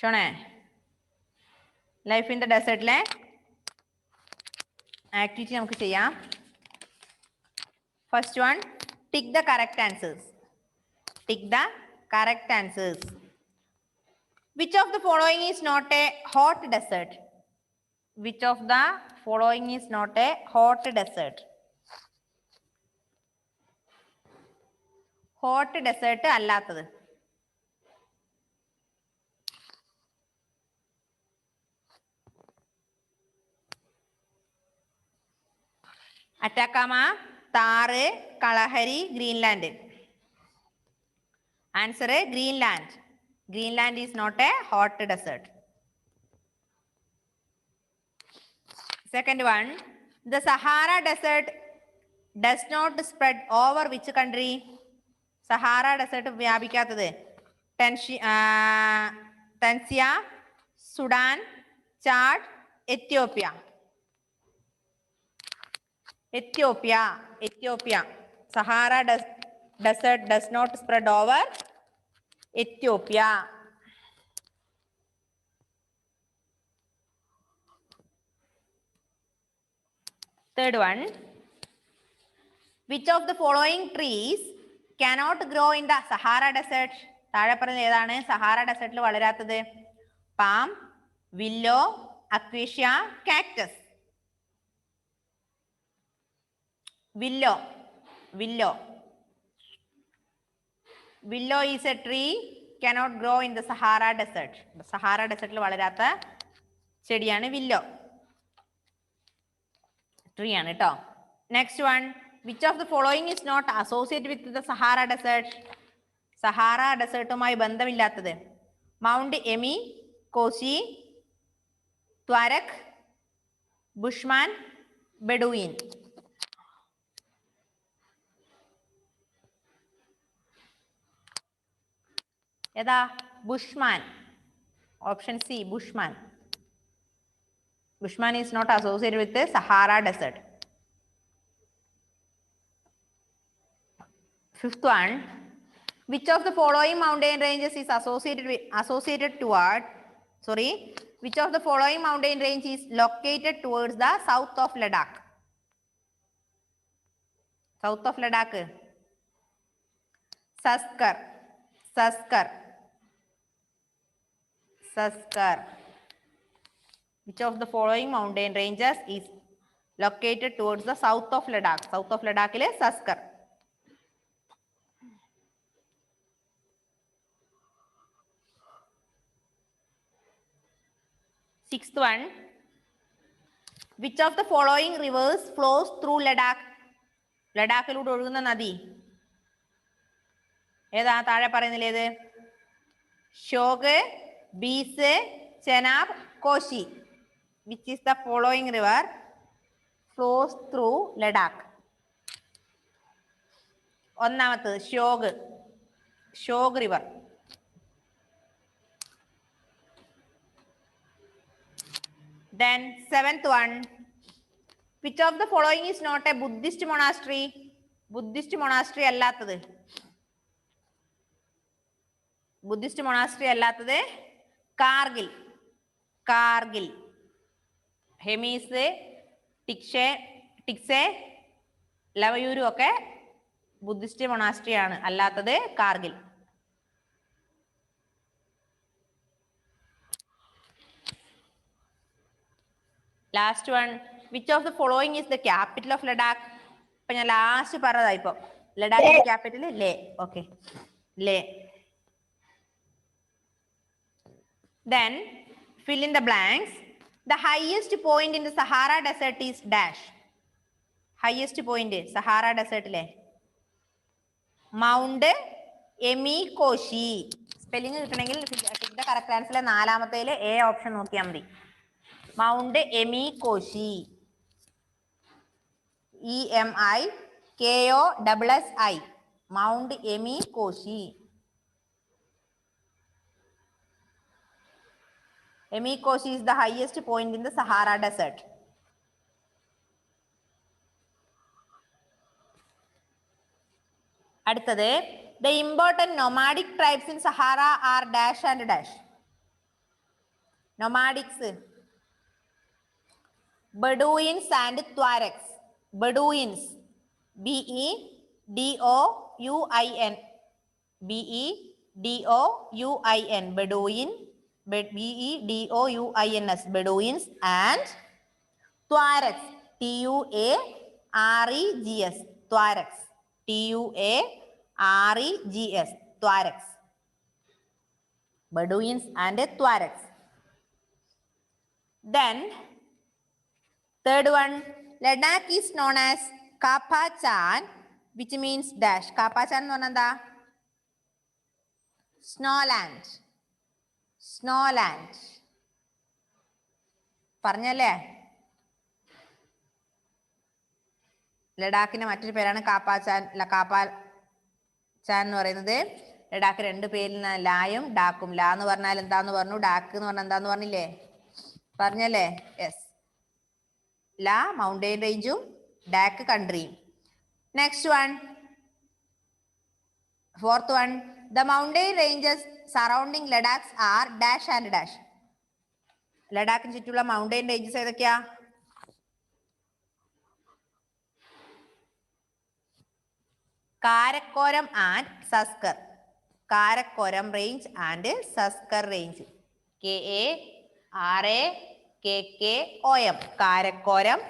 ഷോണേ life in the ഡെസേർട്ടിലെ activity നമുക്ക് ചെയ്യാം. First one, tick the correct answers. Tick the correct answers. Which of the following is not a hot desert? Which of the following is not a hot desert? Hot desert അല്ലാത്തത്. Atacama, Thar, Kalahari, Greenland. Answer Greenland. Greenland is not a hot desert. Second one, the Sahara Desert does not spread over which country? Sahara Desert വ്യാപിക്കാത്തത് Tanzania, Sudan, Chad, Ethiopia. Ethiopia. Sahara Desert does not spread over Ethiopia. Third one, which of the following trees cannot grow in the Sahara Desert? താഴെ പറഞ്ഞത് ഏതാണ് Sahara ഡെസേർട്ടിൽ വളരാത്തത്? Palm, willow, acacia, cactus. Willow is a tree cannot grow in the Sahara Desert. Sahara Desert il valaratha chediyanu willow. Tree aanu ട്ടോ. Next one, which of the following is not associated with the Sahara Desert? Sahara Desert umai bandhamillathathu. Mount Emi, Kosi, Tuareg, Bushman, Bedouin. ഏതാ? Bushman. Option C Bushman. Bushman is not associated with Sahara desert. Fifth one, which of the following mountain ranges is which of the following mountain range is located towards the south of Ladakh? South of Ladakh. Saskar. Which of the following mountain ranges is located towards the south of Ladakh? South of Ladakh is Saskar. Sixth one, which of the following rivers flows through Ladakh? ലഡാക്കിലൂടെ ഒഴുകുന്ന നദി ഏതാ? താഴെ പറയുന്നില്ലേത്? ഷോഗ്, ബീസ്, Chenab, Koshy. Which is the following river flows through Ladakh? ഒന്നാമത്തത് ഷോഗ് river. Then seventh one, which of the following is not a Buddhist monastery? Buddhist monastery അല്ലാത്തത്. Buddhist monastery അല്ലാത്തത് കാർഗിൽ. ഹെമീസ്, ടിക്സെ, ലവയൂരും ഒക്കെ Buddhist monastery ആണ്. അല്ലാത്തത് Kargil. Last one, which of the following is the capital of Ladakh? ഇപ്പൊ ഞാൻ last പറഞ്ഞതാ. ഇപ്പൊ ലഡാക്കിന്റെ capital Leh. Okay, Leh. Then fill in the blanks. The highest point in the Sahara Desert is dash. Highest point Sahara Desert le Mount Emi Koshi. Spelling കിട്ടണമെങ്കിൽ the correct answer നാലാമത്തേലെ A option നോക്കിയാൽ മതി. Mount Emi Koshi. EMIKOSSI. Mount Emi Koshi. Emi Koshi is the highest point in the Sahara Desert. അടുത്തത്, the important nomadic tribes in Sahara are dash and dash. nomadics, Bedouins and Tuaregs. Bedouins, B-E-D-O-U-I-N, B-E-D-O-U-I-N, Bedouin, B-E-D-O-U-I-N-S, Bedouins and Tuaregs, T-U-A-R-E-G-S, Tuaregs, T-U-A-R-E-G-S, Tuaregs, Bedouins and Tuaregs. Then third one, Ladakh is known as Kapachan, which means dash. Kapachan എന്ന് പറഞ്ഞാൽ എന്താ? Snowland. Snowland. പറഞ്ഞല്ലേ? ലഡാക്കിന്റെ മറ്റൊരു പേരാണ് കാപ്പാച്ചാൻ. കാപ്പാച്ചാൻ എന്ന് പറയുന്നത് ലഡാക്ക് രണ്ട് പേരിൽ ലായും ഡാക്കും. ലാ എന്ന് പറഞ്ഞാൽ എന്താന്ന് പറഞ്ഞു, ഡാക്ക് എന്ന് പറഞ്ഞാൽ എന്താന്ന് പറഞ്ഞില്ലേ? പറഞ്ഞല്ലേ? യെസ്. ലാ മൗണ്ടെയിൻ റേഞ്ചും ഡാക്ക് കൺട്രിയും. Next one, fourth one, the mountain ranges surrounding Ladakh are dash and dash. ലഡാക്കിന് ചുറ്റുള്ള മൗണ്ടെയിൻ റേഞ്ചസ് ഏതൊക്കെയാ? Karakoram and Zanskar. Karakoram range and Zanskar range. KARAKKOM. Karakoram,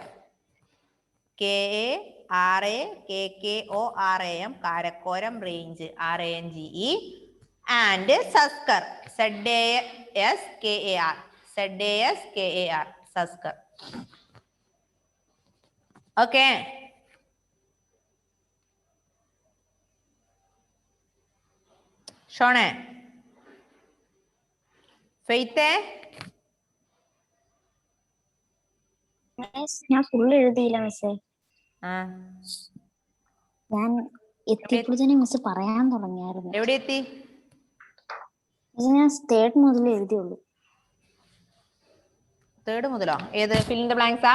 KARAKKORAM, Karakoram range, RANGE, and Zanskar, ZASKAR, ZASKAR, Zanskar. Okay, ഷോണേ, ഫെയ്ത്തേ? ഞാൻ ഫുള്ള് എഴുതിയില്ല മിസ്സേ. ഞാൻ എത്തിയപ്പോഴത്തേനും മിസ് പറയാൻ തുടങ്ങിയായിരുന്നു. എവിടെ എത്തി? ഞാൻ തേർഡ് മുതൽ എഴുതിയുള്ളൂ. തേർഡ് മുതലോ? ഏത്? ഫിൽ ഇൻ ദ ബ്ലാങ്ക്സാ?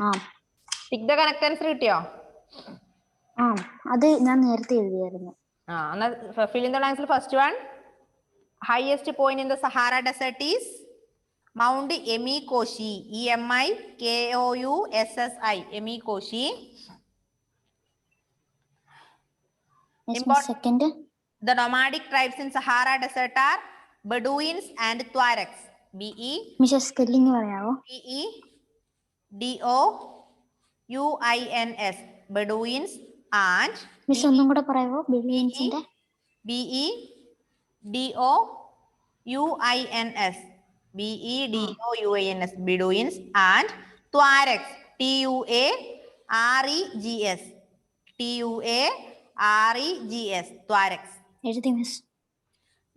ആ. ടിക്ക് ദ കറക്റ്റ് ആൻസർ കിട്ടിയോ? ആ, അത് ഞാൻ നേരത്തെ എഴുതിയായിരുന്നു. Fill in the blanks. First one, highest point in the Sahara Desert is Mount Emi Koshi, EMIKOUSSI, Emi Koshi. Second, the nomadic tribes in Sahara Desert are Bedouins and Tuaregs. Spelling പറയാവോ? BEDOUINS, Bedouins and miss ഒന്നും കൂടെ പറയാവോ? ബെഡൂയിൻസിന്റെ BEDOUINS, BEDOUINS, Bedouins and Tuaregs, TUAREGS, TUAREGS, Tuaregs. എഴുതി miss.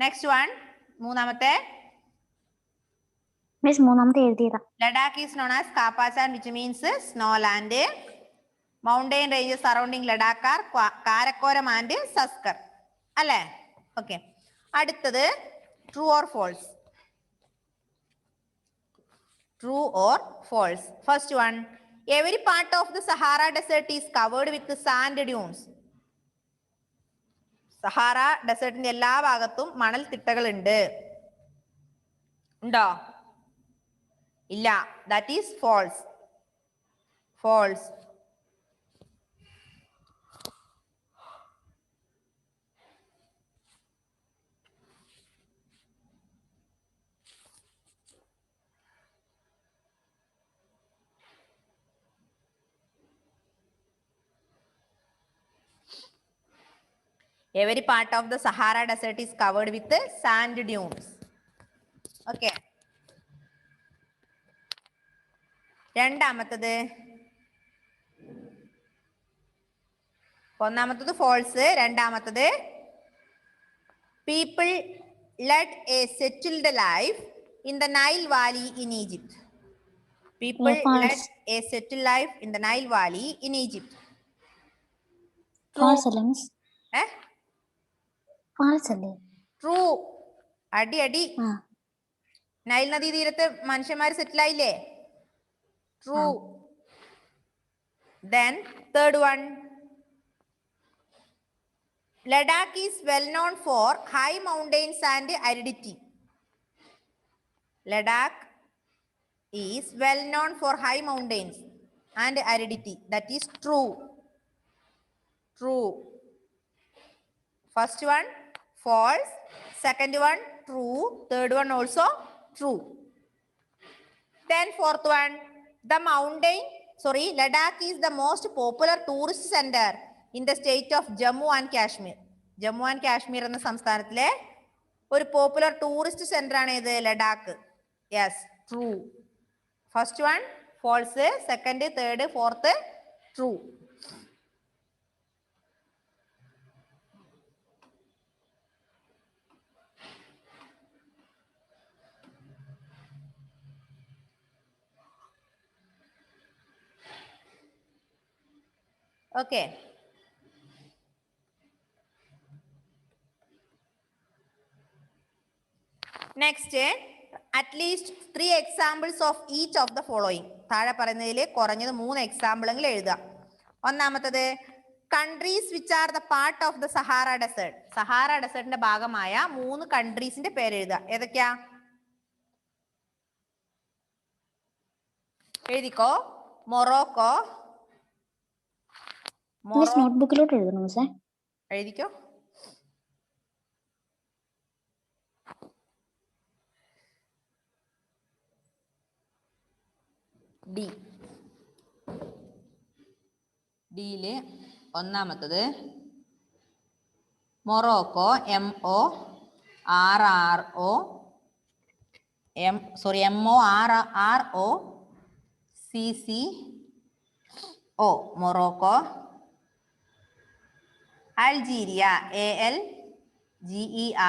Next one, മൂന്നാമത്തെ. Miss മൂന്നാമത്തെ എഴുതിയതാ. Ladakh is known as Kapachan, which means snowland. Mountain ranges surrounding Ladakh are Karakoram and Saskar. അല്ലേ? Okay, അടുത്തത് true or false. True or false. First one, every part of the Sahara Desert is covered with sand dunes. Sahara ഡെസേർട്ടിന്റെ എല്ലാ ഭാഗത്തും മണൽ തിട്ടകൾ ഉണ്ട്. ഉണ്ടോ? ഇല്ല. That is false. False. Every part of the Sahara Desert is covered with sand dunes. Okay. രണ്ടാമത്തത്, ഒന്നാമത്തത് false, രണ്ടാമത്തത് people led a settled life in the Nile Valley in Egypt. People led a settled life in the Nile Valley in Egypt. False അല്ലേ miss? False അല്ലേ? True. അടി അടി. Nile നദീ തീരത്ത് മനുഷ്യന്മാർ സെറ്റിൽ ആയില്ലേ? True. Then third one, Ladakh is well known for high mountains and aridity. Ladakh is well known for high mountains and aridity. That is true. True. First one false, second one true, third one also true. Then fourth one, Ladakh is the most popular tourist center in the state of Jammu and Kashmir. Jammu and Kashmir എന്ന സംസ്ഥാനത്തിലെ ഒരു popular tourist centre ആണ് ഇത് Ladakh. Yes, true. First one false, second, third, fourth true. Okay. Next, at least 3 examples of each of the following. താഴെ പറയുന്നതിൽ കുറഞ്ഞത് 3 example എങ്കിലും എഴുതുക. ഒന്നാമത്തത്, countries which are the part of the Sahara desert. Sahara ഡെസേർട്ടിന്റെ ഭാഗമായ 3 കൺട്രീസിന്റെ പേര് എഴുതുക. ഏതൊക്കെയാ? എഴുതിക്കോ. മൊറോക്കോ. നോട്ട്ബുക്കിലോട്ട് എഴുതണം മിസ്സേ. എഴുതിക്കോ. ഡിയില് ഒന്നാമത്തത് Morocco, MOROCCO, Morocco. Algeria, ALGERIA,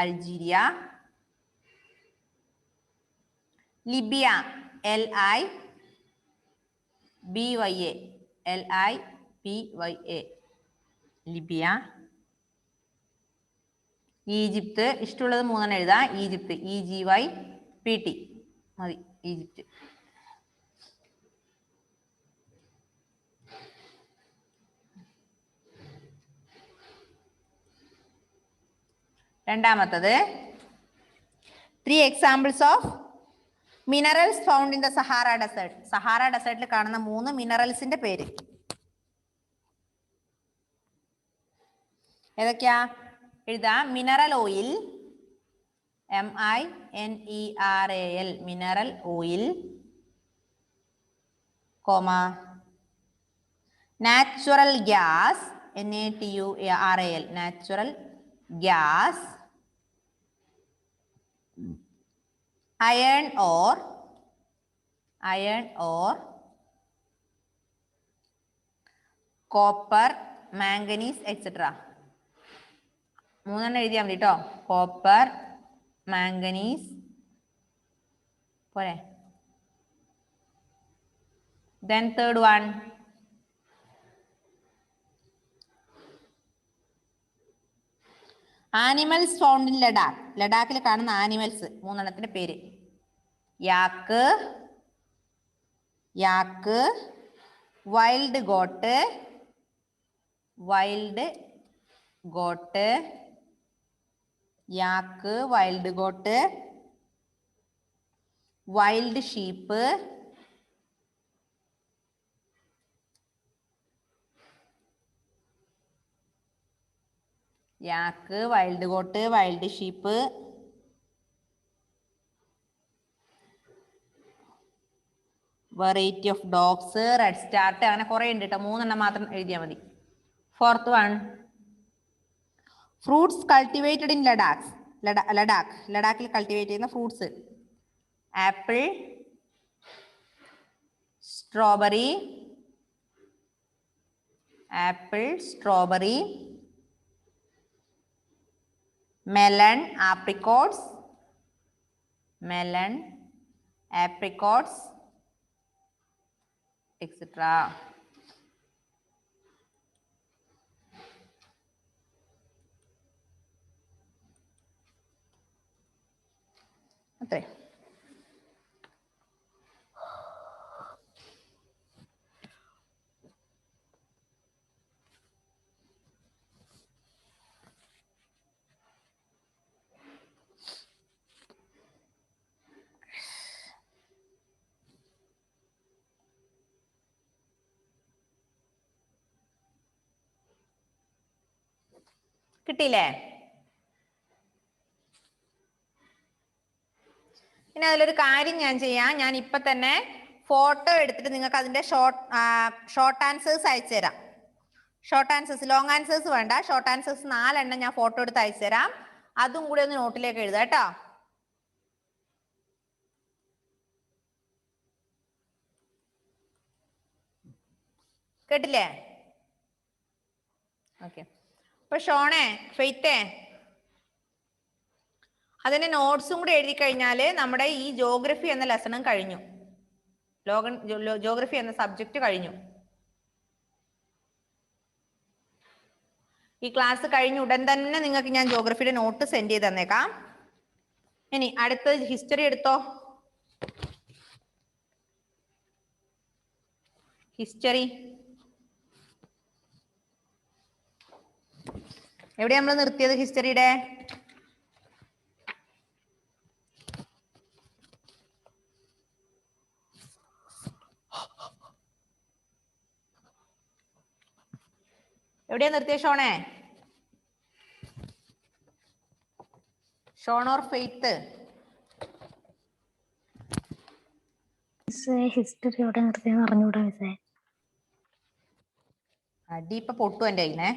Algeria. Libya, LIBYA, Libya. Egypt, ഇഷ്ടമുള്ളത് 3 എഴുതാം. ഈജിപ്ത്, EGYPT മതി, ഈജിപ്ത്. രണ്ടാമത്തത്, 3 examples of minerals found in the Sahara desert. Sahara ഡെസേർട്ടിൽ കാണുന്ന 3 മിനറൽസിന്റെ പേര് ഏതൊക്കെയാ? എഴുതാം. Mineral oil, MINERAL, mineral oil, natural gas, NATURAL, natural gas. iron ore, copper, manganese, etc. 3 എഴുതിയാൽ മതി കേട്ടോ. കോപ്പർ, മാംഗനീസ് പോരെ. Then third one, animals found in Ladakh. ലഡാക്കിൽ കാണുന്ന ആനിമൽസ് 3 എണ്ണത്തിന്റെ പേര്. Yak, wild goat, yak, wild goat, wild sheep, yak, wild goat, wild sheep. Variety of dogs, redstart, അങ്ങനെ കുറെ ഉണ്ട് കേട്ടോ. 3 എണ്ണം മാത്രം എഴുതിയാൽ മതി. Fourth one, fruits cultivated in ലഡാക്കിൽ കൾട്ടിവേറ്റ് ചെയ്യുന്ന ഫ്രൂട്ട്സ്. Apple, strawberry, melon, apricots, etc. അത്രേ. കിട്ടിയില്ലേ? ഇനി അതിലൊരു കാര്യം ഞാൻ ചെയ്യാം. ഞാൻ ഇപ്പൊ തന്നെ ഫോട്ടോ എടുത്തിട്ട് നിങ്ങൾക്ക് അതിന്റെ ഷോർട്ട് ആൻസേഴ്സ് അയച്ചു തരാം. ഷോർട്ട് ആൻസേഴ്സ്, ലോങ് ആൻസേഴ്സ് വേണ്ട. ഷോർട്ട് ആൻസേഴ്സ് 4 എണ്ണം ഞാൻ ഫോട്ടോ എടുത്ത് അയച്ചു തരാം. അതും കൂടി ഒന്ന് നോട്ടിലേക്ക് എഴുതാം കേട്ടോ. കേട്ടില്ലേ? ഓക്കെ. അപ്പൊ ഷോണേ, ഫെയ്ത്തേ, അതിന്റെ നോട്ട്സും കൂടി എഴുതി കഴിഞ്ഞാൽ നമ്മുടെ ഈ ജോഗ്രഫി എന്ന ലെസണും കഴിഞ്ഞു. ജോഗ്രഫി എന്ന സബ്ജക്റ്റ് കഴിഞ്ഞു. ഈ ക്ലാസ് കഴിഞ്ഞ ഉടൻ തന്നെ നിങ്ങൾക്ക് ഞാൻ ജോഗ്രഫിയുടെ നോട്ട് സെൻഡ് ചെയ്ത് തന്നേക്കാം. ഇനി അടുത്തത് ഹിസ്റ്ററി എടുത്തോ. ഹിസ്റ്ററി എവിടെ നമ്മൾ നിർത്തിയത്? ഹിസ്റ്ററിയുടെ എവിടെയാ നിർത്തിയ ഷോണേ? Shone or Faith? ഹിസ്റ്ററി എവിടെ നിർത്തിയെന്ന് അറിഞ്ഞൂടാ മിസ്സേ. അടി ഇപ്പൊ പൊട്ടു എൻ്റെ കയ്യിനെ.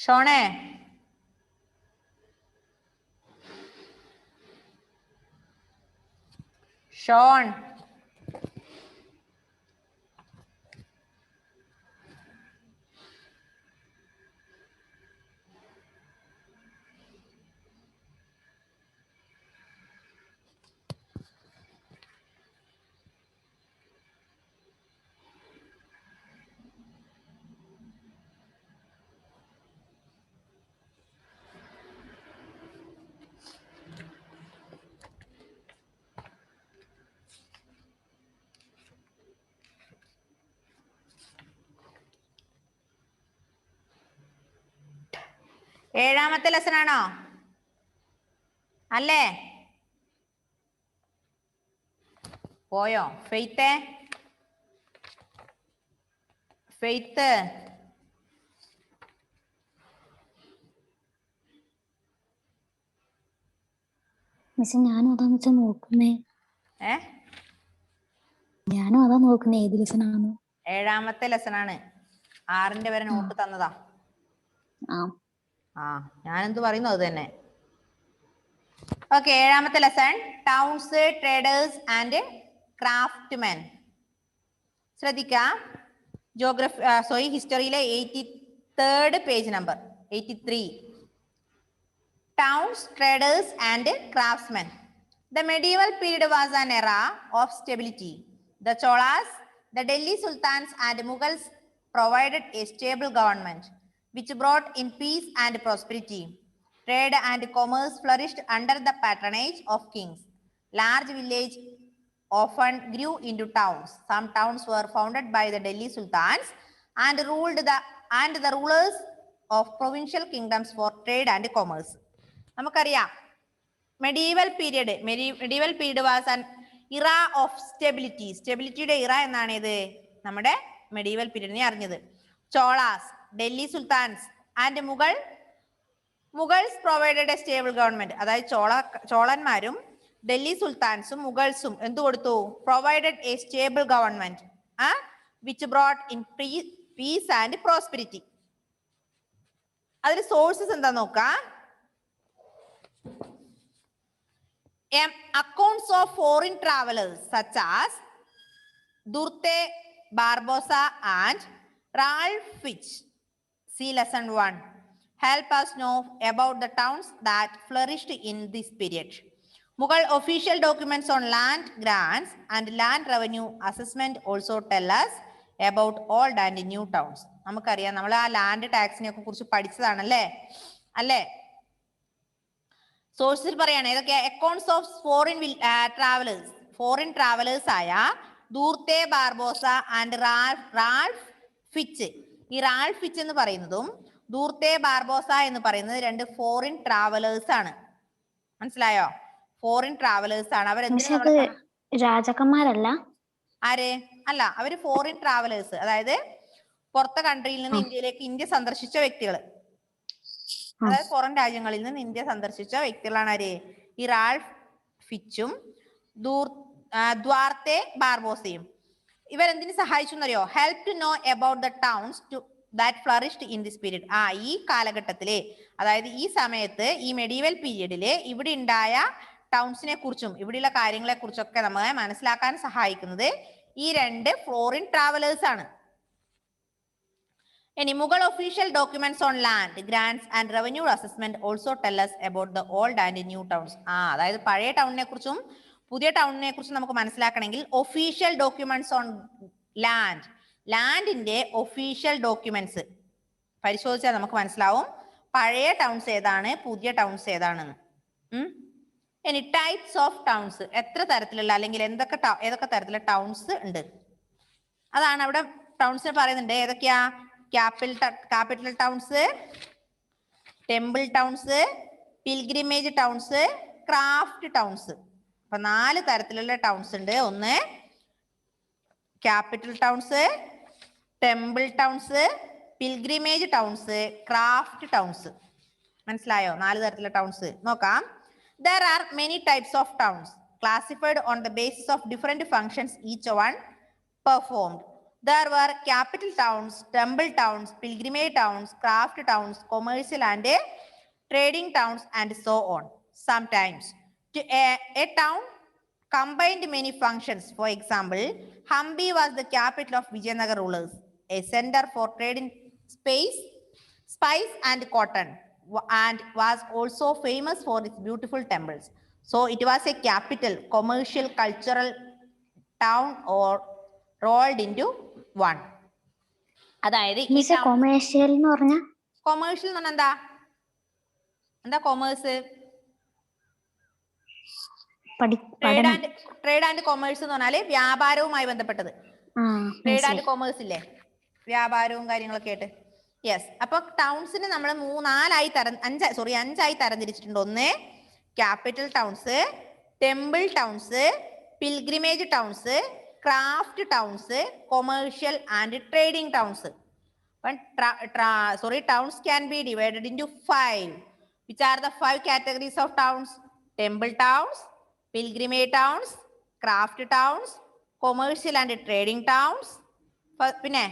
ഷോണേ, ഷോൺ, ഏഴാമത്തെ ലെസൺ ആണോ? അല്ലേ? പോയോ? ഫെയ്ത്തേ, ഫെയ്ത്ത്, മിസ്സേ ഞാനും അതാന്ന് വെച്ചാ നോക്കുന്നേ. ഞാനും അതാ നോക്കുന്നേ ഏത് ലെസനാണ്. ഏഴാമത്തെ ലെസൺ ആണ്. 6ന്റെ വരെ നോട്ട് തന്നതാ. ഞാനെന്ത് പറയുന്നു അത് തന്നെ. ഓക്കെ, ഏഴാമത്തെ ലെസൺ ടൗൺസ്, ട്രേഡേഴ്സ് ആൻഡ് ക്രാഫ്റ്റ്മെൻ. ശ്രദ്ധിക്കാം. ഹിസ്റ്ററിയിലെ 83rd page number 83. Towns, traders and craftsmen. The medieval period was an era of stability. The Cholas, the Delhi Sultans and Mughals provided a stable government which brought in peace and prosperity. Trade and commerce flourished under the patronage of kings. Large villages often grew into towns. Some towns were founded by the Delhi Sultans and the rulers of provincial kingdoms for trade and commerce. നമുക്കറിയാം medieval period was an era of stability. സ്റ്റെബിലിറ്റിയുടെ era എന്നാണ് ഇത് നമ്മുടെ medieval പീരീഡിനെ അറിഞ്ഞത്. Cholas, Delhi sultans and Mughals provided a stable government. അതായത് ചോളന്മാരും ഡൽഹി സുൽത്താൻസും മുഗൾസും എന്ത് കൊടുത്തു? Provided a stable government which brought in peace and prosperity. അതിൽ സോഴ്സസ് എന്താ നോക്കാം. Accounts of foreign travelers such as Durte Barbosa and Ralph Fitch, see lesson 1, help us know about the towns that flourished in this period. Mughal official documents on land grants and land revenue assessment also tell us about old and new towns. നമുക്കറിയാം, നമ്മൾ ആ land ടാക്സിനെ കുറിച്ച് പഠിച്ചതാണല്ലേ അല്ലേ? സോഴ്സിൽ പറയാണ് ഏതൊക്കെ? Accounts of foreign travellers ആയ ദൂർത്തെ Barbosa and Ralf Fitch. ഈ റാൾഫ് ഫിച്ച് എന്ന് പറയുന്നതും ദൂർത്തെ ബാർബോസ എന്ന് പറയുന്നത് 2 ഫോറിൻ ട്രാവലേഴ്സ് ആണ്. മനസ്സിലായോ? ഫോറിൻ ട്രാവലേഴ്സ് ആണ്. രാജാക്കന്മാരല്ല. ആര്? അല്ല, അവര് ഫോറിൻ ട്രാവലേഴ്സ്. അതായത് പുറത്തെ കൺട്രിയിൽ നിന്ന് ഇന്ത്യയിലേക്ക് ഇന്ത്യ സന്ദർശിച്ച വ്യക്തികൾ, അതായത് പുറം രാജ്യങ്ങളിൽ നിന്ന് ഇന്ത്യ സന്ദർശിച്ച വ്യക്തികളാണ് ആര്? ഈ റാൾഫ് ഫിച്ചും ദ്വാർത്തെ ബാർബോസയും. ഇവരെന്തിനു സഹായിച്ചു എന്നറിയോ? Help to know about the towns to that flourished in this period. ഈ കാലഘട്ടത്തില്, അതായത് ഈ സമയത്ത്, ഈ മെഡീവൽ പീരീഡില് ഇവിടെ ഉണ്ടായ ടൗൺസിനെ കുറിച്ചും ഇവിടെയുള്ള കാര്യങ്ങളെ കുറിച്ചൊക്കെ നമ്മളെ മനസ്സിലാക്കാൻ സഹായിക്കുന്നത് ഈ രണ്ട് ഫോറിൻ ട്രാവലേഴ്സ് ആണ്. ഇനി Mughal official documents on land grants and revenue assessment also tell us about the old and new towns. അതായത് പഴയ ടൗണിനെ കുറിച്ചും പുതിയ ടൗണിനെ കുറിച്ചും നമുക്ക് മനസ്സിലാക്കണമെങ്കിൽ ഒഫീഷ്യൽ ഡോക്യുമെന്റ്സ് ഓൺ ലാൻഡിന്റെ ഒഫീഷ്യൽ ഡോക്യുമെന്റ്സ് പരിശോധിച്ചാൽ നമുക്ക് മനസ്സിലാവും പഴയ ടൗൺസ് ഏതാണ്, പുതിയ ടൗൺസ് ഏതാണെന്ന്. ഇനി ടൈപ്സ് ഓഫ് ടൗൺസ്, എത്ര തരത്തിലുള്ള അല്ലെങ്കിൽ ഏതൊക്കെ തരത്തിലുള്ള ടൗൺസ് ഉണ്ട്, അതാണ് അവിടെ ടൗൺസിനെ പറയുന്നുണ്ട്. ഏതൊക്കെയാ? Capital towns, temple towns, pilgrimage towns, craft towns. അപ്പൊ 4 തരത്തിലുള്ള ടൗൺസ് ഉണ്ട്. ഒന്ന് capital towns, temple towns, pilgrimage towns, craft towns. മനസ്സിലായോ? 4 തരത്തിലുള്ള ടൗൺസ്. നോക്കാം. There are many types of towns classified on the basis of different functions each one performed. There were capital towns, temple towns, pilgrimage towns, craft towns, commercial and trading towns, and so on. Sometimes a town combined many functions. For example, Hampi was the capital of Vijayanagar rulers, a center for trading spice and cotton, and was also famous for its beautiful temples. So it was a capital, commercial, cultural town, or rolled into one. അതായത് commercial എന്ന് പറഞ്ഞ commercial എന്ന് പറഞ്ഞാൽ എന്താ commerce? Trade and commerce എന്ന് പറഞ്ഞാല് വ്യാപാരവുമായി ബന്ധപ്പെട്ടത്. Trade and commerce ഇല്ലേ, വ്യാപാരവും കാര്യങ്ങളൊക്കെ ആയിട്ട്. യെസ്. അപ്പൊ ടൗൺസിന് നമ്മൾ 5ആയി തരംതിരിച്ചിട്ടുണ്ട്. ഒന്ന് capital towns, temple towns, pilgrimage towns, craft towns, commercial and trading towns. Towns can be divided into 5. Which are the 5 categories of towns? Temple towns, pilgrimage towns, craft towns, commercial and trading towns, പിന്നെ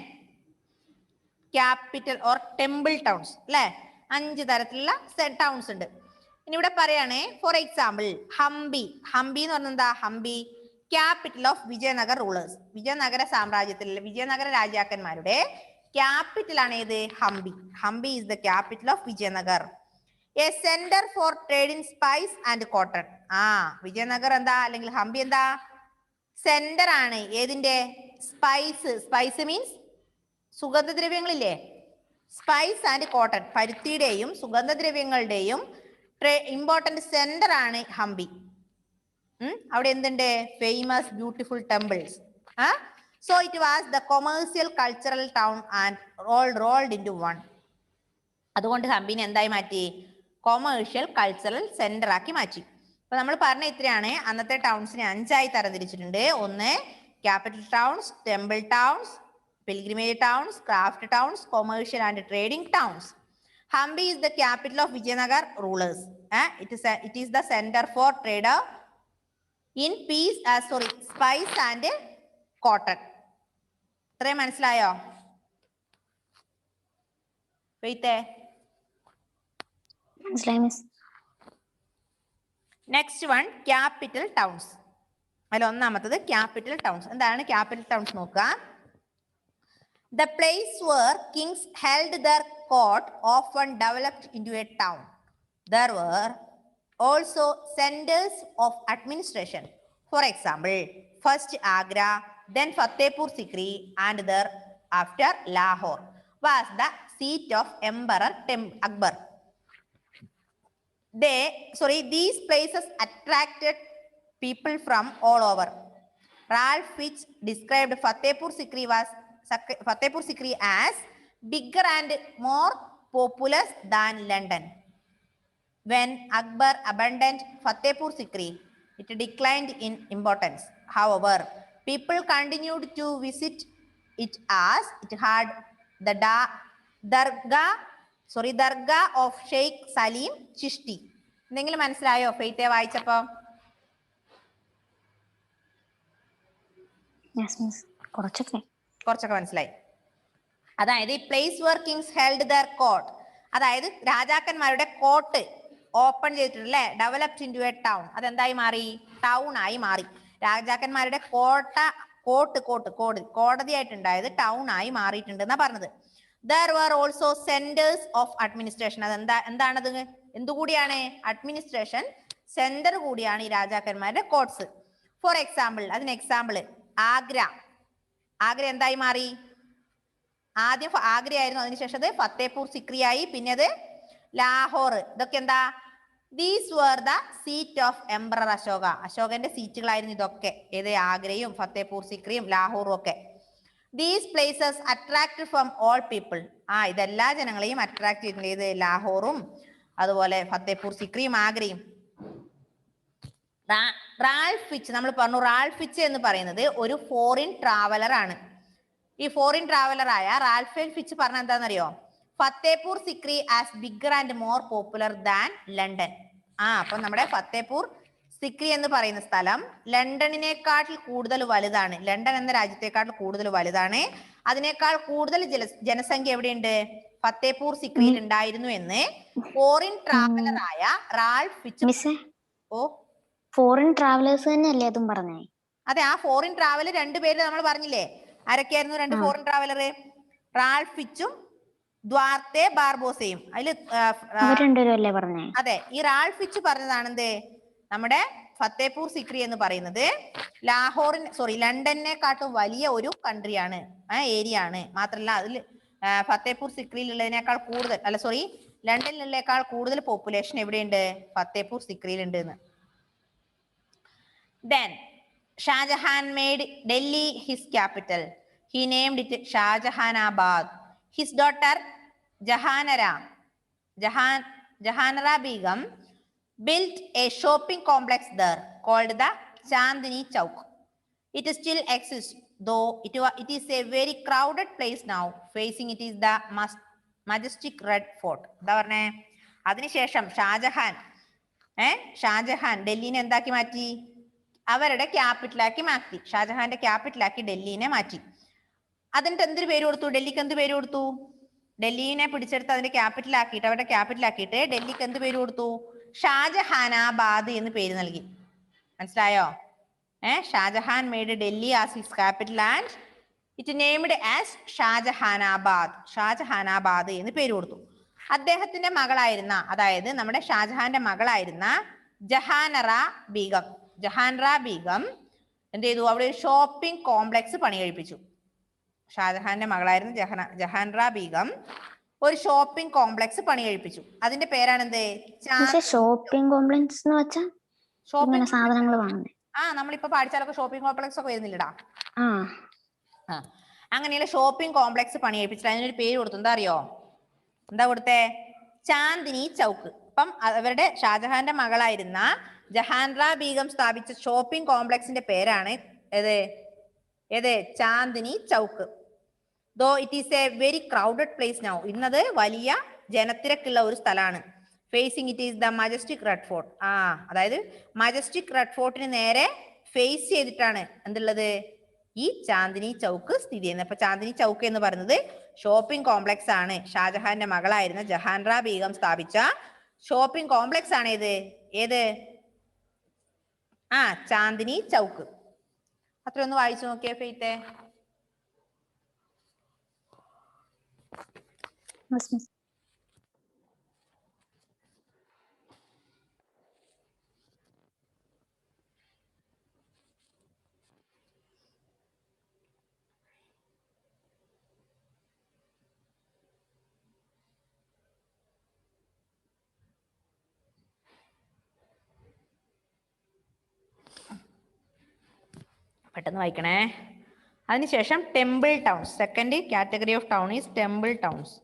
capital or temple towns അല്ലെ. 5 തരത്തിലുള്ള towns ഉണ്ട്. ഇനി ഇവിടെ പറയണേ, for example Hampi. Hampi എന്ന് പറഞ്ഞാൽ എന്താ? Hampi capital of Vijayanagar rulers. Vijayanagara സാമ്രാജ്യത്തിലെ വിജയനഗര രാജാക്കന്മാരുടെ ക്യാപിറ്റൽ ആണ് ഏത്? Hampi. Hampi is the capital of Vijayanagar. A centre for trade in spice and cotton. Vijayanagar എന്താ, അല്ലെങ്കിൽ ഹംപി എന്താ? സെന്റർ ആണ്. ഏതിന്റെ? സ്പൈസ് മീൻസ് സുഗന്ധദ്രവ്യങ്ങളില്ലേ, സ്പൈസ് ആൻഡ് കോട്ടൺ, പരുത്തിയുടെയും സുഗന്ധദ്രവ്യങ്ങളുടെയും ഇമ്പോർട്ടന്റ് സെന്റർ ആണ് ഹംപി. അവിടെ എന്തുണ്ട്? Famous beautiful temples. So it was the commercial cultural town and rolled into one. അതുകൊണ്ട് ഹംപിനെ എന്തായി മാറ്റി? കൊമേഴ്ഷ്യൽ കൾച്ചറൽ സെന്റർ ആക്കി മാറ്റി. അപ്പൊ നമ്മൾ പറഞ്ഞ ഇത്രയാണ്. അന്നത്തെ ടൗൺസിനെ 5ആയി തരംതിരിച്ചിട്ടുണ്ട്. ഒന്ന് capital towns, temple towns, pilgrimage towns, craft towns, commercial and trading towns. Hampi is the capital of Vijayanagar rulers. It is the center for trade in spice and cotton. ഇത്രയും മനസ്സിലായോ? Next one capital towns. അതിൽ ഒന്നാമത്തത് capital towns. എന്താണ് capital towns നോക്കുക. The place where kings held their court often developed into a town. There were also centers of administration. For example, first Agra, then Fatehpur Sikri, and thereafter Lahore was the seat of Emperor Akbar. These places attracted people from all over. Ralph Fitch described Fatehpur Sikri as bigger and more populous than London. When Akbar abandoned Fatehpur Sikri, it declined in importance. However, people continued to visit it as it had The Dargah of Sheikh Salim Chishti. എന്തെങ്കിലും മനസ്സിലായോ ഫെയ്ത്തെ വായിച്ചപ്പോ? കുറച്ചൊക്കെ മനസ്സിലായി. അതായത് place where kings held their court, അതായത് രാജാക്കന്മാരുടെ court open ചെയ്തിട്ടുണ്ട് അല്ലെ, developed into A town. അതെന്തായി മാറി? ടൗൺ ആയി മാറി. രാജാക്കന്മാരുടെ കോടതിയായിട്ടുണ്ടായത് ടൗൺ ആയി മാറിയിട്ടുണ്ട് എന്നാ പറഞ്ഞത്. There were also centers of administration. എന്താണത്? എന്തുകൂടിയാണ്? അഡ്മിനിസ്ട്രേഷൻ സെന്റർ കൂടിയാണ് ഈ രാജാക്കന്മാരുടെ കോർട്സ്. ഫോർ എക്സാമ്പിൾ, അതിന് എക്സാമ്പിൾ ആഗ്ര. ആഗ്ര എന്തായി മാറി? ആദ്യം ആഗ്ര ആയിരുന്നു, അതിനുശേഷം അത് ഫത്തേപൂർ സിക്രി ആയി, പിന്നെ അത് ലാഹോർ. ഇതൊക്കെ എന്താ? These were the seat of emperor Ashoka. അശോകന്റെ സീറ്റുകളായിരുന്നു ഇതൊക്കെ. ഏത്? ആഗ്രയും ഫത്തേപൂർ സിക്രിയും ലാഹോറും ഒക്കെ. These places attract from all people. ഇതെല്ലാ ജനങ്ങളെയും അട്രാക്ട് ചെയ്തിട്ടുണ്ട്. ഏത്? ലാഹോറും അതുപോലെ ഫത്തേപൂർ സിക്രിയും ആഗ്രയും. റാൽഫ് ഫിച്ച്, നമ്മൾ പറഞ്ഞു റാൽഫ് ഫിച്ച് എന്ന് പറയുന്നത് ഒരു ഫോറിൻ ട്രാവലർ ആണ്. ഈ ഫോറിൻ ട്രാവലർ ആയ റാൽഫ് ഫിച്ച് പറഞ്ഞ എന്താണെന്നറിയോ? Fatehpur Sikri as bigger and more popular than London. അപ്പൊ നമ്മുടെ ഫത്തേപൂർ സിക്രി എന്ന് പറയുന്ന സ്ഥലം ലണ്ടനിനേക്കാട്ടിൽ കൂടുതൽ വലുതാണ്. ലണ്ടൻ എന്ന രാജ്യത്തെക്കാട്ടിൽ കൂടുതൽ വലുതാണ്. അതിനേക്കാൾ കൂടുതൽ ജനസംഖ്യ എവിടെയുണ്ട്? ഫത്തേപൂർ സിക്രിയിൽ ഉണ്ടായിരുന്നു എന്ന് ഫോറിൻ ട്രാവലർ ആയ റാൽഫ് ഫിച്ച്. ഫോറിൻ ട്രാവലേഴ്സ് തന്നെയല്ലേ അതും പറഞ്ഞേ? അതെ, ആ ഫോറിൻ ട്രാവലർ രണ്ടുപേര് നമ്മൾ പറഞ്ഞില്ലേ, ആരൊക്കെയായിരുന്നു രണ്ട് ഫോറിൻ ട്രാവലർ? റാൽഫ് ഫിച്ചും ദ്വാർത്തെ ബാർബോസയും. അതില് അതെ, ഈ റാൽഫ് ഫിച്ച് പറഞ്ഞതാണെന്ത്? നമ്മുടെ ഫത്തേപൂർ സിക്രി എന്ന് പറയുന്നത് ലണ്ടനെക്കാട്ടും വലിയ ഒരു കൺട്രിയാണ്, ഏരിയ ആണ്. മാത്രല്ല അതിൽ ഫത്തേപൂർ സിക്രിയിലുള്ളതിനേക്കാൾ കൂടുതൽ ലണ്ടനിലുള്ളതിനേക്കാൾ കൂടുതൽ പോപ്പുലേഷൻ എവിടെയുണ്ട്? ഫത്തേപൂർ സിക്രിയിലുണ്ട് എന്ന്. Then Shahjahan made Delhi his capital. He named it Shahjahanabad. His daughter Jahanara Begum built a shopping complex there called the Chandni Chowk. It still exists, though it is a very crowded place now. Facing it is the majestic Red Fort. എന്താ പറഞ്ഞേ? അതിനുശേഷം ഷാജഹാൻ ഡൽഹിനെ എന്താക്കി മാറ്റി? അവരുടെ ക്യാപിറ്റലാക്കി മാറ്റി. ഷാജഹാന്റെ ക്യാപിറ്റലാക്കി ഡൽഹിനെ മാറ്റി. അതിന്റെ എന്തൊരു പേര് കൊടുത്തു? ഡൽഹിക്ക് എന്ത് പേര് കൊടുത്തു? ഡൽഹിനെ പിടിച്ചെടുത്ത് അതിന്റെ ക്യാപിറ്റലാക്കിയിട്ട്, അവരുടെ ക്യാപിറ്റലാക്കിയിട്ട് ഡൽഹിക്ക് എന്ത് പേര് കൊടുത്തു? ഷാജഹാനാബാദ് എന്ന് പേര് നൽകി. മനസ്സിലായോ? Shah Jahan made Delhi as his capital and it named as Shahjahanabad എന്ന് പേര് കൊടുത്തു. അദ്ദേഹത്തിന്റെ മകളായിരുന്ന, അതായത് നമ്മുടെ ഷാജഹാന്റെ മകളായിരുന്ന ജഹാനറ ബീഗം എന്ത് ചെയ്തു? അവിടെ ഒരു ഷോപ്പിംഗ് കോംപ്ലക്സ് പണി കഴിപ്പിച്ചു. ഷാജഹാന്റെ മകളായിരുന്ന ജഹാൻറ ബീഗം ഒരു ഷോപ്പിംഗ് കോംപ്ലക്സ് പണി കഴിപ്പിച്ചു. അതിന്റെ പേരാണ് എന്ത്? ഷോപ്പിംഗ് കോംപ്ലക്സ് എന്ന് വെച്ചാൽ സാധനങ്ങൾ വാങ്ങുന്നത്. നമ്മളിപ്പോ പഠിച്ചാലൊക്കെ ഷോപ്പിംഗ് കോംപ്ലക്സ് ഒക്കെ വരുന്നില്ലടാ. അങ്ങനെയുള്ള ഷോപ്പിംഗ് കോംപ്ലക്സ് പണി കഴിപ്പിച്ചിട്ട് അതിനൊരു പേര് കൊടുത്തു. എന്താ അറിയോ? എന്താ കൊടുത്തേ? ചാന്ദിനി ചൗക്ക്. അപ്പം അവരുടെ ഷാജഹാന്റെ മകളായിരുന്ന ജഹാൻറ ബീഗം സ്ഥാപിച്ച ഷോപ്പിംഗ് കോംപ്ലക്സിന്റെ പേരാണ് ഏത്? Chandni Chowk. Though it is a very crowded place now. ഇന്നത് വലിയ ജനത്തിരക്കുള്ള ഒരു സ്ഥലമാണ്. Facing it is the majestic red fort. അതായത് മജസ്റ്റിക് റെഡ് ഫോർട്ടിന് നേരെ ഫേസ് ചെയ്തിട്ടാണ് എന്തുള്ളത്? ഈ ചാന്ദിനി ചൗക്ക് സ്ഥിതി ചെയ്യുന്നത്. അപ്പൊ ചാന്ദിനി ചൗക്ക് എന്ന് പറയുന്നത് ഷോപ്പിംഗ് കോംപ്ലക്സ് ആണ്. ഷാജഹാന്റെ മകളായിരുന്ന ജഹാൻറ ബീഗം സ്ഥാപിച്ച ഷോപ്പിംഗ് കോംപ്ലക്സ് ആണ് ഏത്? ചാന്ദിനി ചൗക്ക്. അത്രയൊന്ന് വായിച്ചു നോക്കിയേ ഫെയ്ത്തെ. പെട്ടെന്ന് വായിക്കണേ. അതിനുശേഷം temple towns. Second category of town is temple towns.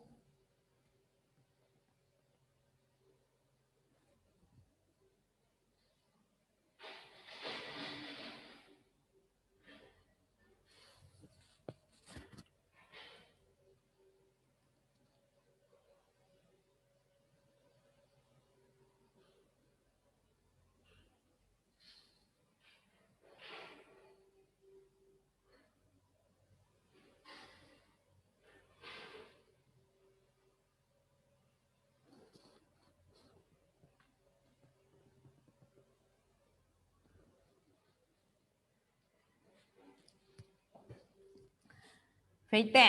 ഫെയ്ത്തേ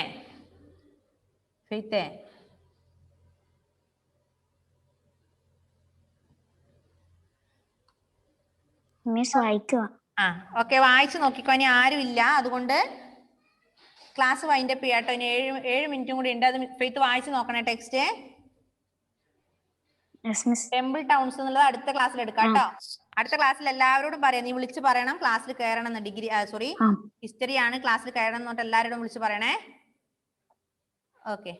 ഫെയ്ത്തേ മിസ് വായിക്കുക. ആ ഓക്കെ, വായിച്ചു നോക്കിക്കോ. ഇനി ആരും ഇല്ല, അതുകൊണ്ട് ക്ലാസ് വൈൻഡപ്പ് ചെയ്യാട്ടോ. ഇനി 7 മിനിറ്റും കൂടി ഉണ്ട്. അത് ഫെയ്ത്ത് വായിച്ചു നോക്കണേ text. Yes miss. Temple towns എന്നുള്ളത് അടുത്ത ക്ലാസ്സിൽ എടുക്കാം കേട്ടോ. അടുത്ത ക്ലാസ്സിൽ എല്ലാവരോടും പറയാം, നീ വിളിച്ച് പറയണം ക്ലാസ്സിൽ കയറണം എന്ന്. ഡിഗ്രി സോറി ഹിസ്റ്ററി ആണ്, ക്ലാസ്സിൽ കയറണം എന്ന് പറഞ്ഞിട്ട് എല്ലാവരോടും വിളിച്ച് പറയണേ. ഓക്കെ.